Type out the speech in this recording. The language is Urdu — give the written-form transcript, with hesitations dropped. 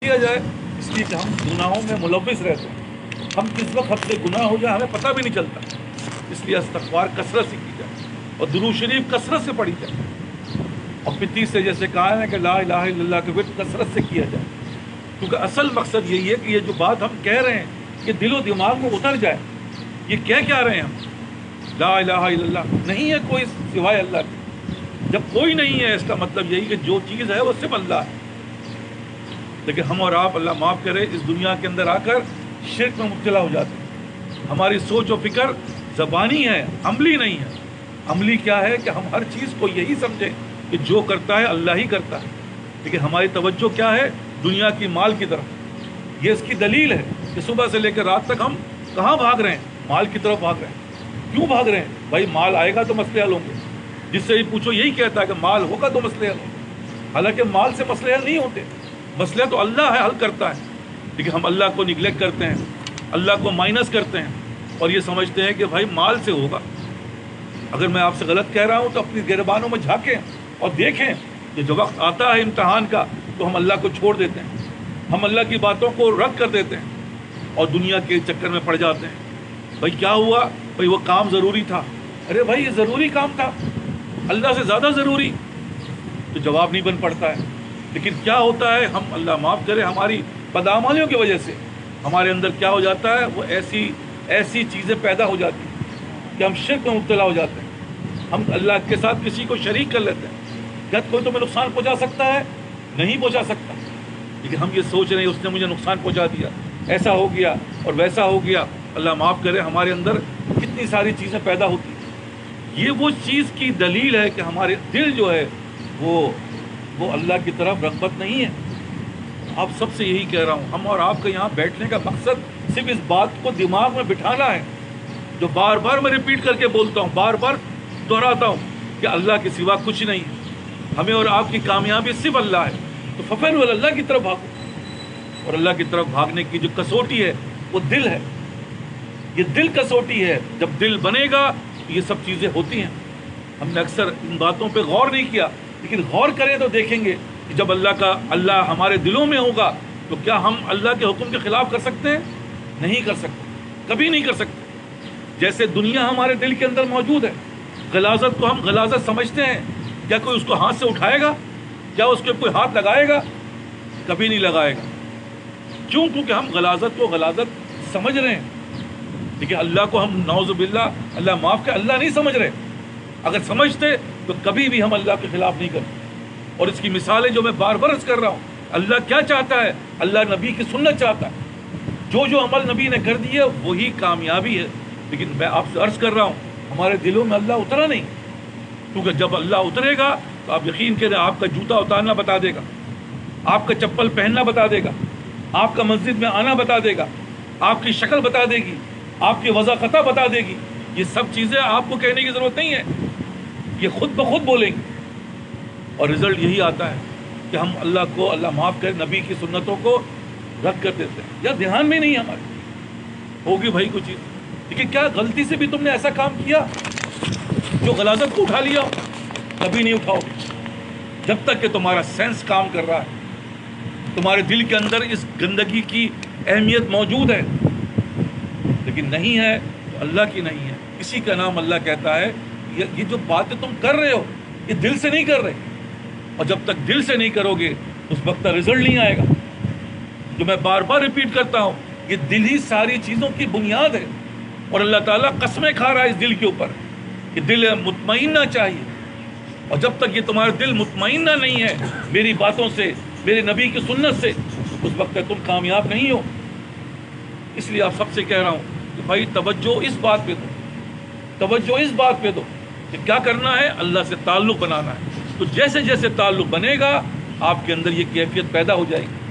کیا جائے اس لیے کہ ہم گناہوں میں ملوث رہتے ہیں. ہم کس وقت ہم سے گناہ ہو جائے ہمیں پتہ بھی نہیں چلتا. اس لیے استغفار کثرت سے کی جائے اور درود شریف کثرت سے پڑھی جائے. اور پتی سے جیسے کہا ہے کہ لا الہ الا اللہ کے ورد کثرت سے کیا جائے. کیونکہ اصل مقصد یہی ہے کہ یہ جو بات ہم کہہ رہے ہیں یہ دل و دماغ میں اتر جائے. یہ کہہ کیا رہے ہیں ہم؟ لا الہ الا اللہ نہیں ہے کوئی سوائے اللہ کے. جب کوئی نہیں ہے اس کا مطلب یہی کہ جو چیز ہے وہ صرف اللہ ہے. لیکن ہم اور آپ اللہ معاف کرے اس دنیا کے اندر آ کر شرک میں مبتلا ہو جاتے ہیں. ہماری سوچ و فکر زبانی ہے، عملی نہیں ہے. عملی کیا ہے کہ ہم ہر چیز کو یہی سمجھیں کہ جو کرتا ہے اللہ ہی کرتا ہے. لیکن ہماری توجہ کیا ہے؟ دنیا کی مال کی طرف. یہ اس کی دلیل ہے کہ صبح سے لے کر رات تک ہم کہاں بھاگ رہے ہیں؟ مال کی طرف بھاگ رہے ہیں. کیوں بھاگ رہے ہیں؟ بھائی مال آئے گا تو مسئلے حل ہوں گے. جس سے بھی پوچھو یہی کہتا ہے کہ مال ہوگا تو مسئلے حل ہوں گے. حالانکہ مال سے مسئلے حل نہیں ہوتے. مسئلہ تو اللہ ہے، حل کرتا ہے. لیکن ہم اللہ کو نگلیکٹ کرتے ہیں، اللہ کو مائنس کرتے ہیں اور یہ سمجھتے ہیں کہ بھائی مال سے ہوگا. اگر میں آپ سے غلط کہہ رہا ہوں تو اپنی گریبانوں میں جھانکیں اور دیکھیں کہ جو وقت آتا ہے امتحان کا تو ہم اللہ کو چھوڑ دیتے ہیں. ہم اللہ کی باتوں کو رد کر دیتے ہیں اور دنیا کے چکر میں پڑ جاتے ہیں. بھائی کیا ہوا؟ بھائی وہ کام ضروری تھا. ارے بھائی یہ ضروری کام تھا، اللہ سے زیادہ ضروری. تو جواب نہیں بن پڑتا ہے. لیکن کیا ہوتا ہے، ہم اللہ معاف کرے ہماری بدعمالیوں کی وجہ سے ہمارے اندر کیا ہو جاتا ہے، وہ ایسی چیزیں پیدا ہو جاتی ہیں کہ ہم شرک میں مبتلا ہو جاتے ہیں. ہم اللہ کے ساتھ کسی کو شریک کر لیتے ہیں. کیا کوئی تمہیں نقصان پہنچا سکتا ہے؟ نہیں پہنچا سکتا. لیکن ہم یہ سوچ رہے ہیں اس نے مجھے نقصان پہنچا دیا، ایسا ہو گیا اور ویسا ہو گیا. اللہ معاف کرے ہمارے اندر کتنی ساری چیزیں پیدا ہوتی ہیں. یہ وہ چیز کی دلیل ہے کہ ہمارے دل جو ہے وہ اللہ کی طرف رغبت نہیں ہے. آپ سب سے یہی کہہ رہا ہوں، ہم اور آپ کا یہاں بیٹھنے کا مقصد صرف اس بات کو دماغ میں بٹھانا ہے جو بار بار میں ریپیٹ کر کے بولتا ہوں، بار بار دہراتا ہوں کہ اللہ کے سوا کچھ نہیں. ہمیں اور آپ کی کامیابی صرف اللہ ہے. تو ففروا اللہ کی طرف بھاگو. اور اللہ کی طرف بھاگنے کی جو کسوٹی ہے وہ دل ہے. یہ دل کسوٹی ہے. جب دل بنے گا تو یہ سب چیزیں ہوتی ہیں. ہم نے اکثر ان باتوں پہ غور نہیں کیا، لیکن غور کریں تو دیکھیں گے کہ جب اللہ ہمارے دلوں میں ہوگا تو کیا ہم اللہ کے حکم کے خلاف کر سکتے ہیں؟ نہیں کر سکتے، کبھی نہیں کر سکتے. جیسے دنیا ہمارے دل کے اندر موجود ہے، غلاظت کو ہم غلاظت سمجھتے ہیں. کیا کوئی اس کو ہاتھ سے اٹھائے گا؟ کیا اس کے کوئی ہاتھ لگائے گا؟ کبھی نہیں لگائے گا. کیوں؟ کیونکہ ہم غلاظت کو غلاظت سمجھ رہے ہیں. لیکن اللہ کو ہم نعوذ باللہ اللہ معاف کرے اللہ نہیں سمجھ رہے. اگر سمجھتے تو کبھی بھی ہم اللہ کے خلاف نہیں کرتے. اور اس کی مثالیں جو میں بار بار عرض کر رہا ہوں، اللہ کیا چاہتا ہے؟ اللہ نبی کی سنت چاہتا ہے. جو عمل نبی نے کر دی ہے وہی کامیابی ہے. لیکن میں آپ سے عرض کر رہا ہوں ہمارے دلوں میں اللہ اترا نہیں. کیونکہ جب اللہ اترے گا تو آپ یقین کریں آپ کا جوتا اتارنا بتا دے گا، آپ کا چپل پہننا بتا دے گا، آپ کا مسجد میں آنا بتا دے گا، آپ کی شکل بتا دے گی، آپ کی وضاقتہ بتا دے گی. یہ سب چیزیں آپ کو کہنے کی ضرورت نہیں ہے، یہ خود بخود بولیں گے. اور رزلٹ یہی آتا ہے کہ ہم اللہ کو اللہ معاف کرے نبی کی سنتوں کو رد کر دیتے ہیں. یا دھیان میں نہیں ہمارے ہوگی بھائی کچھ چیز. لیکن کیا غلطی سے بھی تم نے ایسا کام کیا جو غلاظت کو اٹھا لیا؟ کبھی نہیں اٹھاؤ جب تک کہ تمہارا سینس کام کر رہا ہے، تمہارے دل کے اندر اس گندگی کی اہمیت موجود ہے. لیکن نہیں ہے تو اللہ کی نہیں ہے. اسی کا نام اللہ کہتا ہے یہ جو باتیں تم کر رہے ہو یہ دل سے نہیں کر رہے. اور جب تک دل سے نہیں کرو گے اس وقت رزلٹ نہیں آئے گا. جو میں بار بار ریپیٹ کرتا ہوں یہ دل ہی ساری چیزوں کی بنیاد ہے. اور اللہ تعالیٰ قسمیں کھا رہا ہے اس دل کے اوپر کہ دل مطمئنہ چاہیے. اور جب تک یہ تمہارا دل مطمئنہ نہیں ہے میری باتوں سے، میرے نبی کی سنت سے، اس وقت تک تم کامیاب نہیں ہو. اس لیے آپ سب سے کہہ رہا ہوں کہ بھائی توجہ اس بات پہ دو، توجہ اس بات پہ دو کہ کیا کرنا ہے، اللہ سے تعلق بنانا ہے. تو جیسے جیسے تعلق بنے گا آپ کے اندر یہ کیفیت پیدا ہو جائے گی.